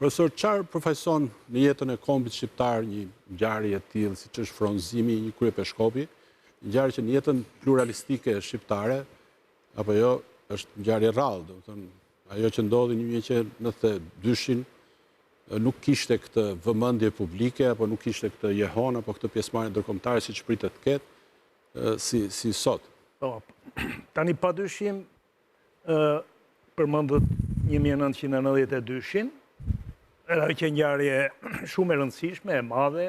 Profesor, çfarë përfaqëson në jetën e kombit shqiptar një ngjarje e tillë siç është fronëzimi i një kryepeshkopi, një ngjarje që në jetën pluralistike shqiptare apo jo është ngjarje rrallë, domethënë ajo që ndodhi në 1992-shin nuk kishte këtë vëmendje publike apo nuk kishte këtë jehon apo këtë pjesëmarrje ndërkombëtare siç pritet të ketë si sot. Po, tani padyshim përmendët 1992-shin, era që ngjarje shumë e rëndësishme, e madhe,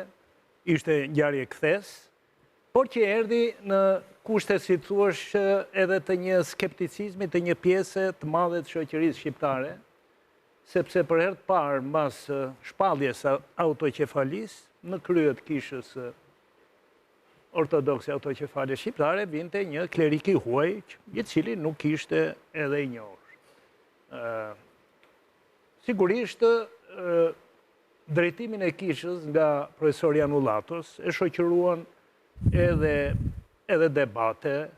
ishte ngjarje kthes, por që erdhi në kushte, si thuash, edhe të një skepticizmi të një pjese të madhe të shoqërisë shqiptare, sepse për herë të parë mbas shpalljes autoqefalisë në krye të kishës ortodokse autoqefale shqiptare vinte një klerik i huaj, i cili nuk kishte edhe i njohur. Sigurisht, drejtimin e kishës nga profesor Janullatos e shoqëruan edhe debate,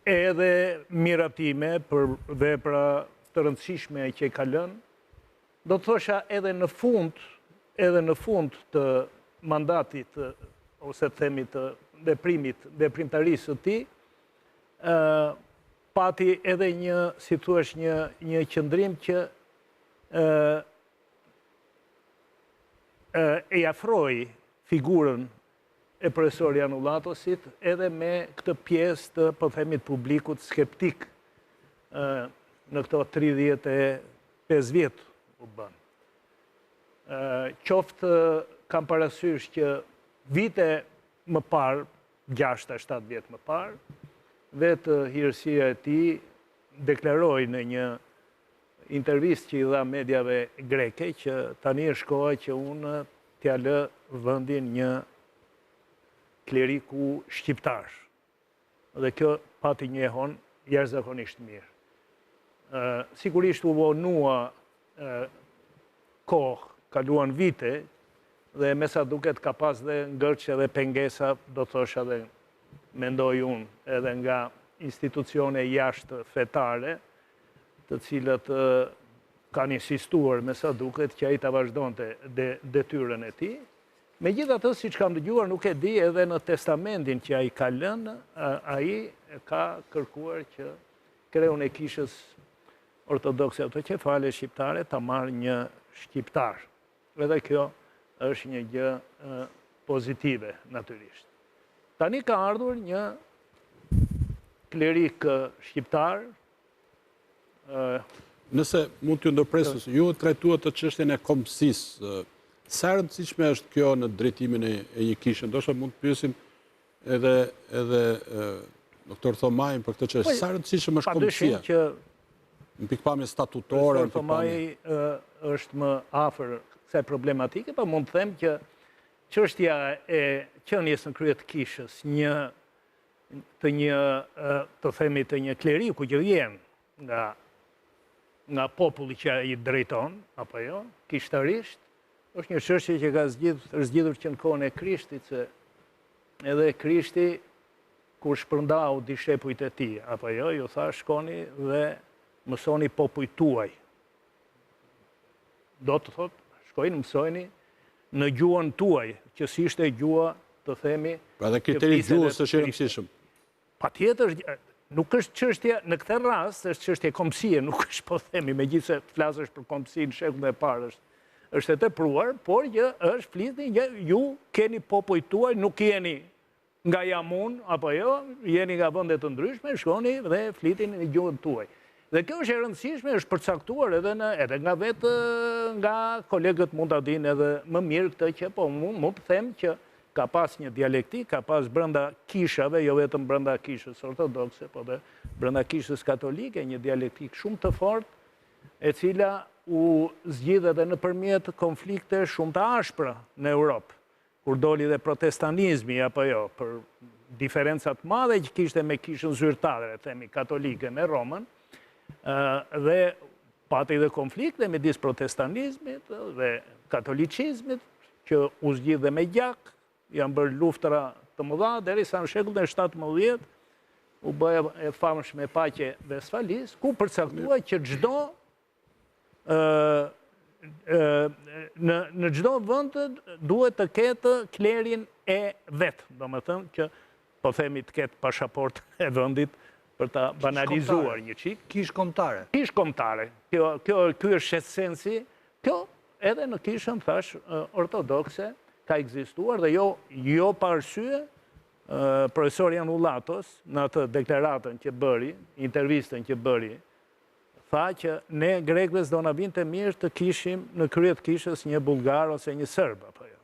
edhe miratime për vepra të rëndësishme që ka lënë, do të thosha edhe në fund të mandatit, ose të themi të veprimtarisë së tij, pati edhe një, si thuash, një qëndrim që e afroi figurën e profesor Janulatosit edhe me këtë pjesë të, po themi, të publikut skeptik në këto 35 vjet u bën. Qoftë kam parasysh që vite më parë, 6-7 vjet më parë, vetë hirësia e tij deklaroi në një intervistë që i dha mediave greke që tani është koha që unë t'ja lë vendin një kleriku shqiptar. Dhe kjo pati një jehon jashtëzakonisht mirë. Sigurisht u vonua kohë, kaluan vite, dhe me sa duket ka pas dhe ngërçe dhe pengesa, do thosha dhe mendoj unë, edhe nga institucione jashtë fetare, të cilët kanë insistuar me sa duket që ai ta vazhdonte detyrën e tij. Megjithatë, siç kam dëgjuar, nuk e di, edhe në testamentin që ai ka lënë, ai ka kërkuar që kreun e kishës ortodokse autoqefale shqiptare ta marrë një shqiptar. Edhe kjo është një gjë pozitive, natyrisht. Tani ka ardhur një klerik shqiptar. Nëse mund t'ju ndërpresë, ju trajtuat të çështjen e kombësisë. Sa e rëndësishme është kjo në drejtimin e një kishe? Ndoshta mund të pyesim edhe doktor Thomajin për këtë çështje. Sa e rëndësishme është kombësia? Në pikpamje statutore, doktor Thomaj është më afër kësaj problematike, pa mund të them që çështja e qenies në krye të kishës, të një kleriku që vjen nga populli që i drejton, apo jo, kishtarisht, është një çështje që ka zgjidhur që në kohën e Krishtit, se edhe Krishti, kur shpërndau dishepujt e tij, apo jo, ju tha shkoni dhe mësoni popujt tuaj. Do të thotë, shkojnë mësojni në gjuhën tuaj, që si ishte gjua, të themi... Pra dhe kriteri gjuhës është e rëndësishëm. Patjetër, nuk është çështja, në këtë rast, është çështje kombësie, nuk është, po themi, megjithëse të flasësh për kombësinë në shekullin e parë, është e tepruar, por që është flisni, ju keni popujt tuaj, nuk jeni nga jamun, apo jo, jeni nga vende të ndryshme, shkoni dhe flitini në gjuhën tuaj. Dhe kjo është e rëndësishme, është përcaktuar edhe nga vetë nga kolegët mund ta dinë edhe më mirë këtë që, po mund të them që ka pas një dialektik, ka pas brenda kishave, jo vetëm brenda kishës ortodokse, po dhe brenda kishës katolike, një dialektik shumë të fortë, e cila u zgjidhe edhe nëpërmjet konflikte shumë të ashpra në Europë, kur doli dhe protestanizmi, apo jo, për diferencat madhe që kishte me kishën zyrtare, themi, katolike me Romën, dhe pati dhe konflikte midis protestanizmit dhe katolicizmit, që u zgjidhe me gjak, janë bërë luftra të mëdha, derisa në shekullin e 17 u bëja e famshme paqe Vestfalis, ku përcaktua që çdo në çdo vend duhet të ketë klerin e vet, domethënë që po themi të ketë pasaportë e vendit për ta banalizuar një çik. Kish kombëtare. Kish kombëtare. Ky është esenci. Kjo edhe në kishën thash ortodokse ka ekzistuar dhe jo pa arsye. Profesor Janullatos në atë deklaratën që bëri, intervistën që bëri, tha që ne grekëve do na vinte mirë të kishim në krye të kishës një bullgar ose një serb apo jo.